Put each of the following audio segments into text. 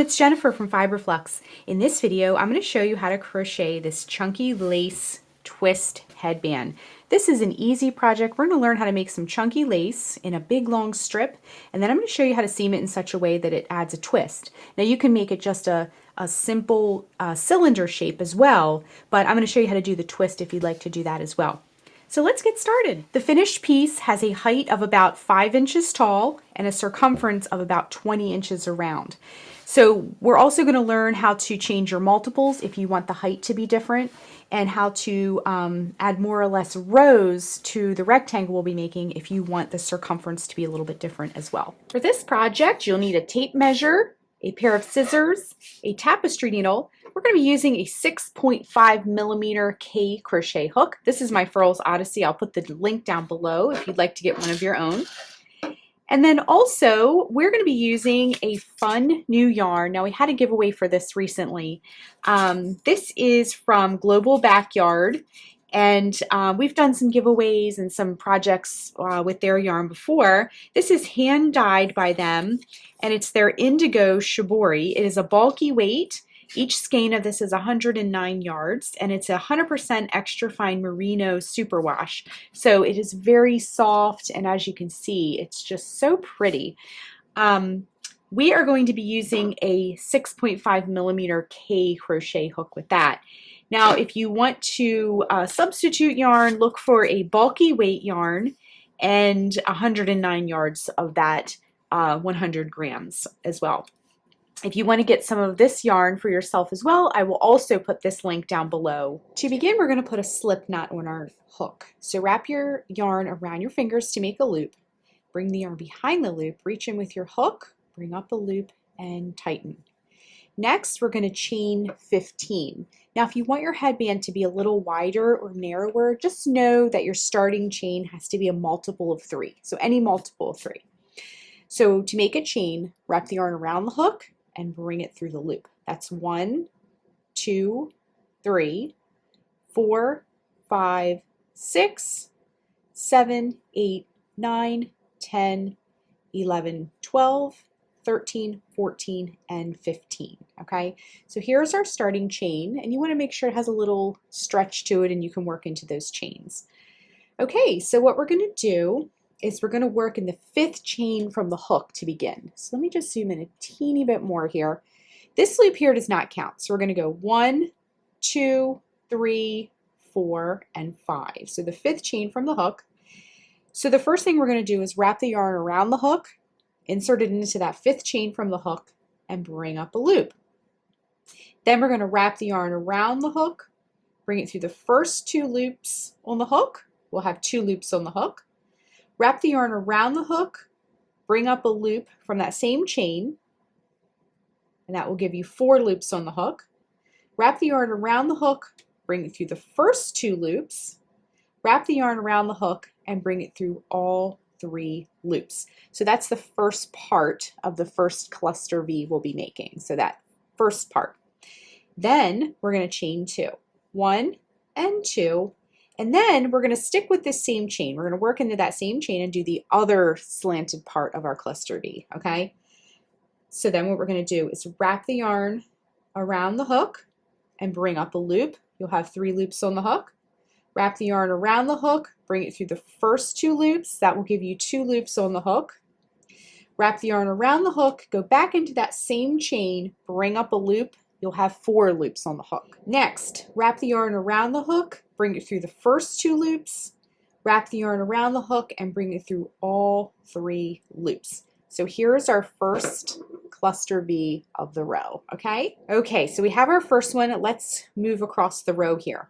it's Jennifer from Flux. In this video, I'm going to show you how to crochet this chunky lace twist headband. This is an easy project. We're going to learn how to make some chunky lace in a big long strip, and then I'm going to show you how to seam it in such a way that it adds a twist. Now you can make it just a simple cylinder shape as well, but I'm going to show you how to do the twist if you'd like to do that as well. So let's get started. The finished piece has a height of about 5 inches tall and a circumference of about 20 inches around. So we're also going to learn how to change your multiples if you want the height to be different, and how to add more or less rows to the rectangle we'll be making if you want the circumference to be a little bit different as well. For this project, you'll need a tape measure, a pair of scissors, a tapestry needle. We're going to be using a 6.5 millimeter K crochet hook. This is my Furls Odyssey. I'll put the link down below if you'd like to get one of your own. And then also, we're going to be using a fun new yarn. Now, we had a giveaway for this recently. This is from Global Backyard, and we've done some giveaways and some projects with their yarn before. This is hand dyed by them, and it's their Indigo Shibori. It is a bulky weight. Each skein of this is 109 yards, and it's 100% extra fine merino superwash. So it is very soft, and as you can see, it's just so pretty. We are going to be using a 6.5 millimeter K crochet hook with that. Now, if you want to substitute yarn, look for a bulky weight yarn and 109 yards of that 100 grams as well. If you want to get some of this yarn for yourself as well, I will also put this link down below. To begin, we're going to put a slip knot on our hook. So wrap your yarn around your fingers to make a loop. Bring the yarn behind the loop, reach in with your hook, bring up the loop, and tighten. Next, we're going to chain 15. Now, if you want your headband to be a little wider or narrower, just know that your starting chain has to be a multiple of 3. So any multiple of 3. So to make a chain, wrap the yarn around the hook and bring it through the loop. That's 1, 2, 3, 4, 5, 6, 7, 8, 9, 10, 11, 12, 13, 14, and 15. Okay, so here's our starting chain, and you want to make sure it has a little stretch to it and you can work into those chains. Okay, so what we're going to do is we're going to work in the 5th chain from the hook to begin. So let me just zoom in a teeny bit more here. This loop here does not count. So we're going to go 1, 2, 3, 4, and 5. So the 5th chain from the hook. So the first thing we're going to do is wrap the yarn around the hook, insert it into that 5th chain from the hook, and bring up a loop. Then we're going to wrap the yarn around the hook, bring it through the first 2 loops on the hook. We'll have 2 loops on the hook. Wrap the yarn around the hook, bring up a loop from that same chain, and that will give you 4 loops on the hook. Wrap the yarn around the hook, bring it through the first 2 loops, wrap the yarn around the hook, and bring it through all 3 loops. So that's the first part of the first cluster V we'll be making. So that first part. Then we're going to chain 2. 1 and 2. And then we're going to stick with this same chain. We're going to work into that same chain and do the other slanted part of our cluster V, okay? So then what we're going to do is wrap the yarn around the hook and bring up a loop. You'll have 3 loops on the hook. Wrap the yarn around the hook, bring it through the first 2 loops. That will give you 2 loops on the hook. Wrap the yarn around the hook, go back into that same chain, bring up a loop. You'll have 4 loops on the hook. Next, wrap the yarn around the hook, bring it through the first 2 loops, wrap the yarn around the hook, and bring it through all 3 loops. So here's our first cluster V of the row, okay? Okay, so we have our first one. Let's move across the row here.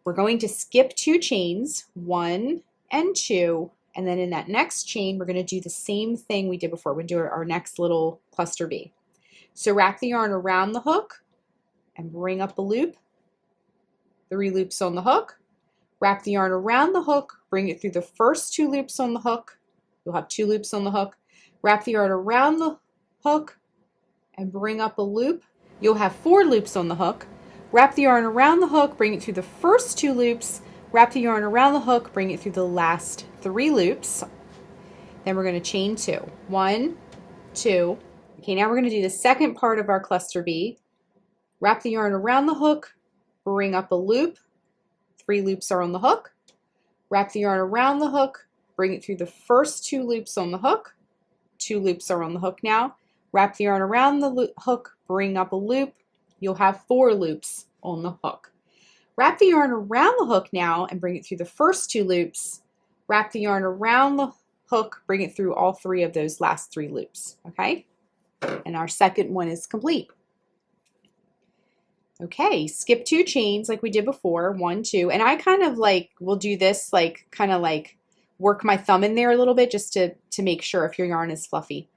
We're going to skip 2 chains, 1 and 2, and then in that next chain, we're going to do the same thing we did before. We're going to do our next little cluster V. So wrap the yarn around the hook and bring up a loop, 3 loops on the hook. Wrap the yarn around the hook, bring it through the first 2 loops on the hook. You'll have 2 loops on the hook. Wrap the yarn around the hook and bring up a loop. You'll have 4 loops on the hook. Wrap the yarn around the hook, bring it through the first 2 loops. Wrap the yarn around the hook, bring it through the last 3 loops. Then we're going to chain 2. 1, 2, Okay, now we're going to do the second part of our cluster V. Wrap the yarn around the hook, bring up a loop, 3 loops are on the hook. Wrap the yarn around the hook, bring it through the first 2 loops on the hook. 2 loops are on the hook now. Wrap the yarn around the hook, bring up a loop. You'll have 4 loops on the hook. Wrap the yarn around the hook now and bring it through the first 2 loops. Wrap the yarn around the hook, bring it through all 3 of those last 3 loops, okay? And our second one is complete. Okay, skip 2 chains like we did before, 1, 2, and I kind of like will do this like kind of like work my thumb in there a little bit just to make sure if your yarn is fluffy.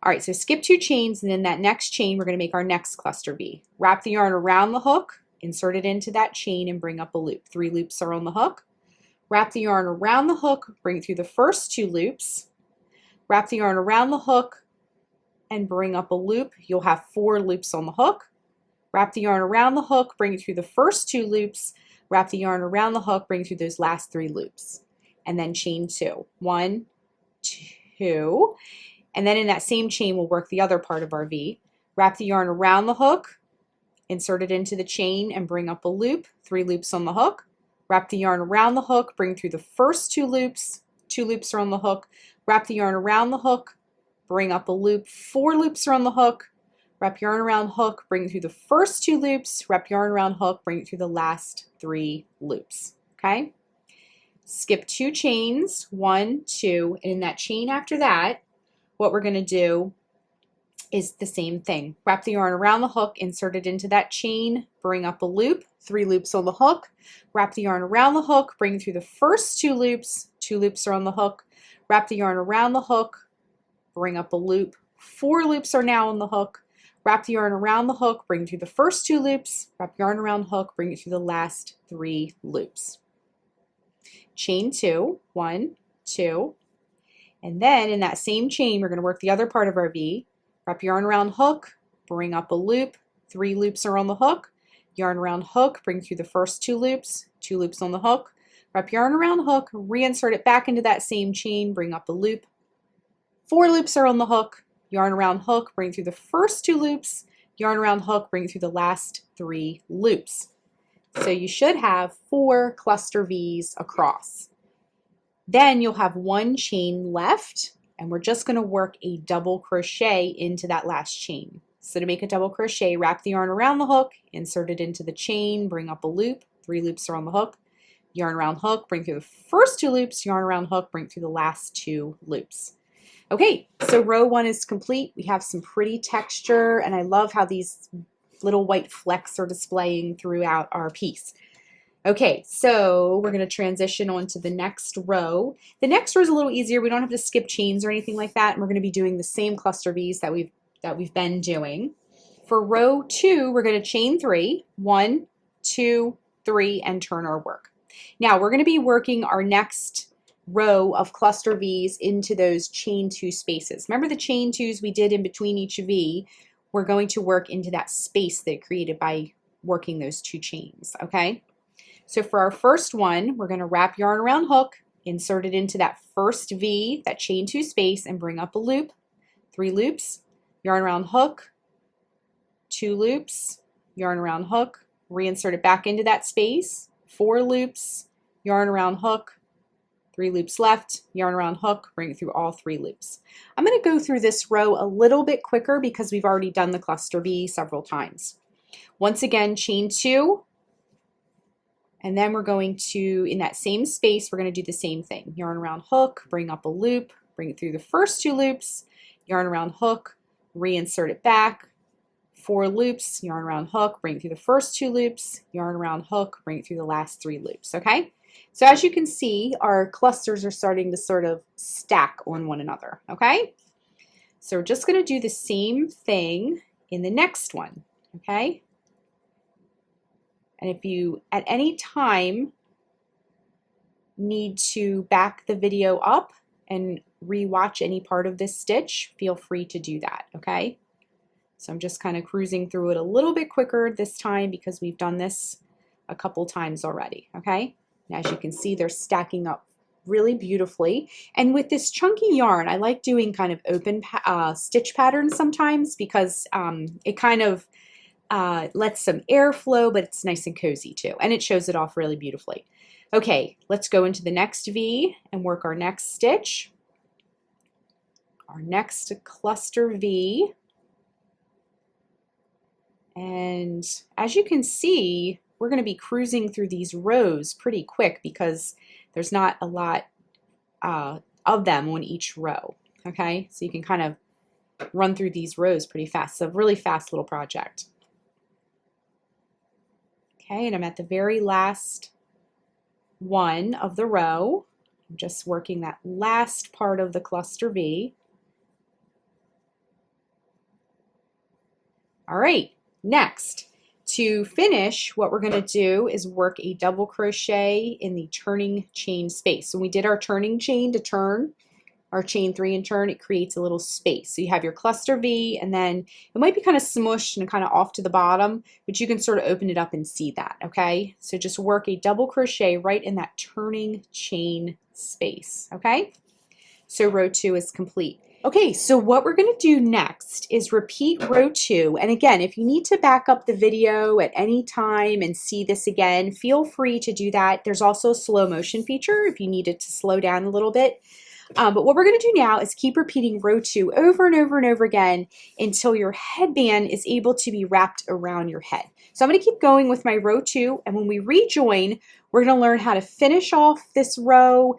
All right, so skip 2 chains, and in that next chain we're going to make our next cluster V. Wrap the yarn around the hook, insert it into that chain and bring up a loop. 3 loops are on the hook. Wrap the yarn around the hook, bring it through the first 2 loops. Wrap the yarn around the hook and bring up a loop. You'll have 4 loops on the hook. Wrap the yarn around the hook, bring it through the first 2 loops, wrap the yarn around the hook, bring it through those last 3 loops, and then chain 2. 1, 2, and then in that same chain we'll work the other part of our V. Wrap the yarn around the hook, insert it into the chain and bring up a loop, 3 loops on the hook. Wrap the yarn around the hook, bring through the first 2 loops, 2 loops are on the hook. Wrap the yarn around the hook, bring up a loop, 4 loops are on the hook. Wrap yarn around hook, bring it through the first 2 loops, wrap yarn around hook, bring it through the last 3 loops, okay? Skip 2 chains, 1, 2, and in that chain after that, what we're going to do is the same thing. Wrap the yarn around the hook, insert it into that chain, bring up a loop, 3 loops on the hook, wrap the yarn around the hook, bring it through the first 2 loops, 2 loops are on the hook, wrap the yarn around the hook, bring up a loop, 4 loops are now on the hook. Wrap the yarn around the hook, bring it through the first 2 loops, wrap yarn around hook, bring it through the last 3 loops. Chain 2, 1, 2, and then in that same chain we're going to work the other part of our V. Wrap yarn around hook, bring up a loop, 3 loops are on the hook, yarn around hook, bring through the first 2 loops, 2 loops on the hook, wrap yarn around hook, reinsert it back into that same chain, bring up a loop, 4 loops are on the hook, yarn around hook, bring through the first 2 loops, yarn around hook, bring through the last 3 loops. So you should have 4 cluster V's across. Then you'll have 1 chain left, and we're just going to work a double crochet into that last chain. So to make a double crochet, wrap the yarn around the hook, insert it into the chain, bring up a loop, 3 loops are on the hook, yarn around hook, bring through the first 2 loops, yarn around hook, bring through the last 2 loops. Okay, so row 1 is complete. We have some pretty texture, and I love how these little white flecks are displaying throughout our piece. Okay, so we're going to transition on to the next row. The next row is a little easier. We don't have to skip chains or anything like that, and we're going to be doing the same cluster V's that we've been doing. For row 2, we're going to chain 3, 1, 2, 3, and turn our work. Now we're going to be working our next row of cluster V's into those chain 2 spaces. Remember the chain 2s we did in between each V? We're going to work into that space that created by working those 2 chains, okay? So for our first one, we're going to wrap yarn around hook, insert it into that first V, that chain 2 space, and bring up a loop, 3 loops, yarn around hook, 2 loops, yarn around hook, reinsert it back into that space, 4 loops, yarn around hook, 3 loops left, yarn around hook, bring it through all 3 loops. I'm going to go through this row a little bit quicker because we've already done the cluster V several times. Once again, chain 2, and then we're going to, in that same space, we're going to do the same thing. Yarn around hook, bring up a loop, bring it through the first 2 loops, yarn around hook, reinsert it back, 4 loops, yarn around hook, bring it through the first 2 loops, yarn around hook, bring it through the last 3 loops, okay? So as you can see, our clusters are starting to sort of stack on one another, okay? So we're just going to do the same thing in the next one, okay? And if you at any time need to back the video up and re-watch any part of this stitch, feel free to do that, okay? So I'm just kind of cruising through it a little bit quicker this time because we've done this a couple times already, okay? And as you can see, they're stacking up really beautifully. And with this chunky yarn, I like doing kind of open stitch patterns sometimes because it kind of lets some air flow, but it's nice and cozy too. And it shows it off really beautifully. Okay, let's go into the next V and work our next stitch. Our next cluster V. And as you can see, we're going to be cruising through these rows pretty quick because there's not a lot of them on each row. Okay, so you can kind of run through these rows pretty fast. So really fast little project. Okay, and I'm at the very last one of the row. I'm just working that last part of the cluster V. All right, next, to finish, what we're going to do is work a double crochet in the turning chain space. So we did our turning chain to turn, our chain 3 and turn, it creates a little space. So you have your cluster V, and then it might be kind of smushed and kind of off to the bottom, but you can sort of open it up and see that, okay? So just work a double crochet right in that turning chain space, okay? So row 2 is complete. Okay, so what we're going to do next is repeat row 2. And again, if you need to back up the video at any time and see this again, feel free to do that. There's also a slow motion feature if you need it to slow down a little bit. But what we're going to do now is keep repeating row 2 over and over and over again until your headband is able to be wrapped around your head. So I'm going to keep going with my row 2, and when we rejoin, we're going to learn how to finish off this row,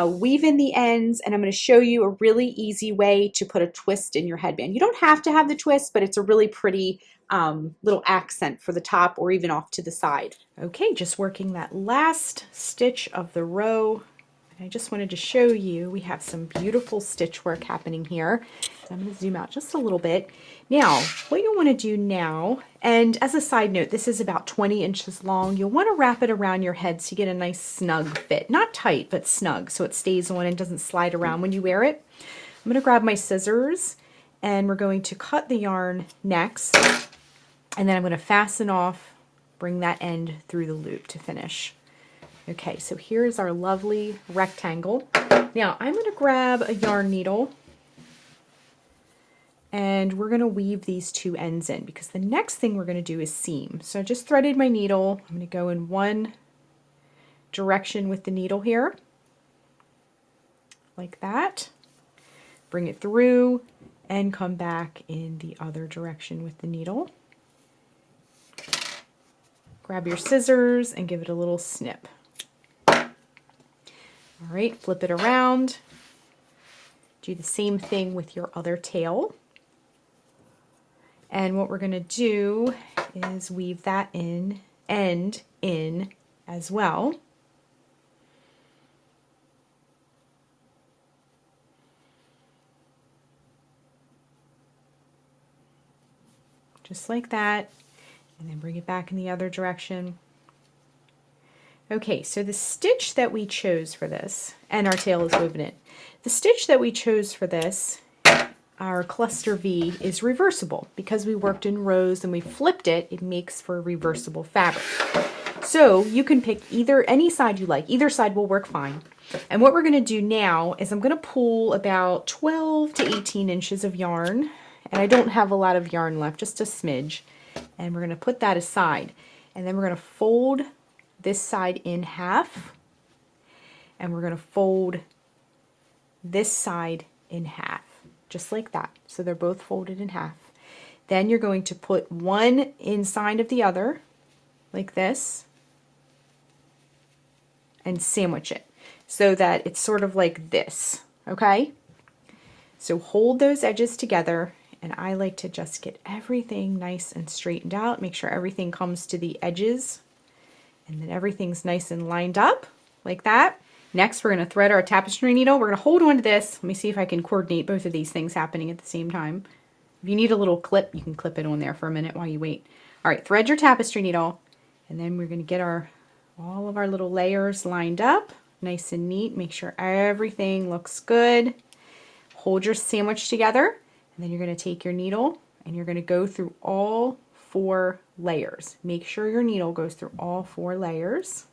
weave in the ends, and I'm going to show you a really easy way to put a twist in your headband. You don't have to have the twist, but it's a really pretty little accent for the top or even off to the side. Okay, just working that last stitch of the row. I just wanted to show you, we have some beautiful stitch work happening here. So I'm going to zoom out just a little bit. Now, what you want to do now, and as a side note, this is about 20 inches long. You'll want to wrap it around your head so you get a nice snug fit. Not tight, but snug, so it stays on and doesn't slide around when you wear it. I'm going to grab my scissors, and we're going to cut the yarn next, and then I'm going to fasten off, bring that end through the loop to finish. Okay, so here's our lovely rectangle. Now I'm going to grab a yarn needle and we're going to weave these two ends in because the next thing we're going to do is seam. So I just threaded my needle. I'm going to go in one direction with the needle here, like that. Bring it through and come back in the other direction with the needle. Grab your scissors and give it a little snip. All right, flip it around. Do the same thing with your other tail. And what we're going to do is weave that end in as well. Just like that. And then bring it back in the other direction. Okay, so the stitch that we chose for this, and our tail is woven in. The stitch that we chose for this, our cluster V, is reversible. Because we worked in rows and we flipped it, it makes for a reversible fabric. So you can pick any side you like. Either side will work fine. And what we're going to do now is I'm going to pull about 12 to 18 inches of yarn. And I don't have a lot of yarn left, just a smidge. And we're going to put that aside. And then we're going to fold this side in half, and we're going to fold this side in half, just like that. So they're both folded in half. Then you're going to put one inside of the other, like this, and sandwich it so that it's sort of like this, okay? So hold those edges together, and I like to just get everything nice and straightened out, make sure everything comes to the edges, and then everything's nice and lined up, like that. Next, we're going to thread our tapestry needle. We're going to hold on to this. Let me see if I can coordinate both of these things happening at the same time. If you need a little clip, you can clip it on there for a minute while you wait. All right, thread your tapestry needle, and then we're going to get all of our little layers lined up, nice and neat. Make sure everything looks good. Hold your sandwich together, and then you're going to take your needle, and you're going to go through all 4 layers. Make sure your needle goes through all 4 layers.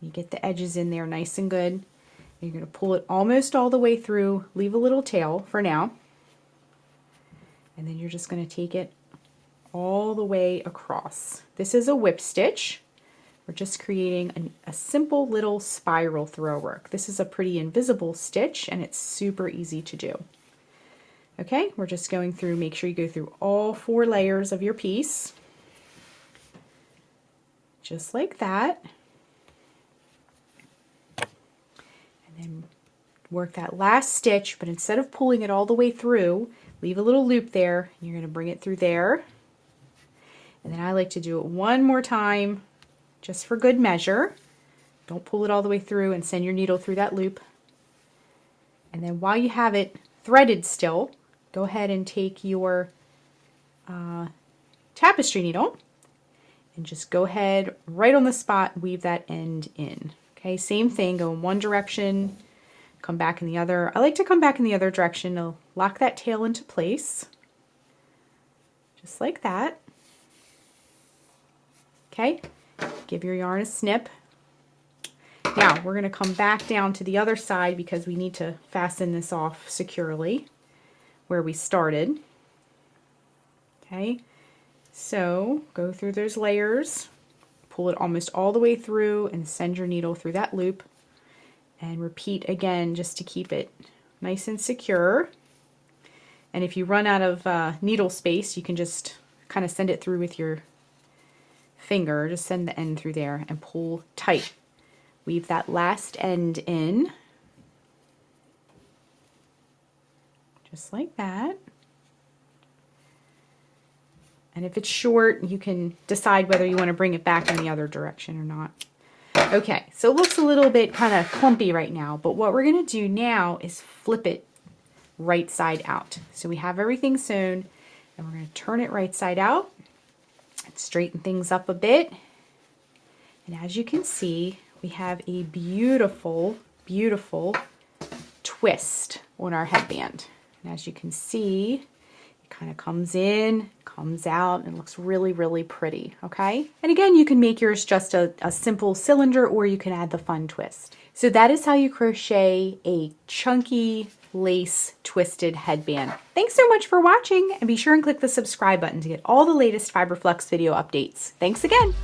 You get the edges in there nice and good. You're going to pull it almost all the way through, leave a little tail for now, and then you're just going to take it all the way across. This is a whip stitch. We're just creating a simple little spiral throw work. This is a pretty invisible stitch and it's super easy to do. Okay, we're just going through, make sure you go through all 4 layers of your piece. Just like that. And then work that last stitch, but instead of pulling it all the way through, leave a little loop there. You're going to bring it through there. And then I like to do it one more time, just for good measure. Don't pull it all the way through and send your needle through that loop. And then while you have it threaded still, go ahead and take your tapestry needle and just go ahead right on the spot, weave that end in. Okay, same thing, go in one direction, come back in the other. I like to come back in the other direction to lock that tail into place, just like that. Okay, give your yarn a snip. Now we're going to come back down to the other side because we need to fasten this off securely where we started. Okay, so go through those layers, pull it almost all the way through and send your needle through that loop and repeat again just to keep it nice and secure. And if you run out of needle space, you can just kind of send it through with your finger, just send the end through there and pull tight. Weave that last end in, just like that. And if it's short, you can decide whether you want to bring it back in the other direction or not. Okay, so it looks a little bit kind of clumpy right now, but what we're going to do now is flip it right side out. So we have everything sewn, and we're going to turn it right side out and straighten things up a bit. And as you can see, we have a beautiful, beautiful twist on our headband. And as you can see, it kind of comes in, comes out, and looks really, really pretty, okay? And again, you can make yours just a simple cylinder, or you can add the fun twist. So that is how you crochet a chunky lace twisted headband. Thanks so much for watching, and be sure and click the subscribe button to get all the latest Fiber Flux video updates. Thanks again.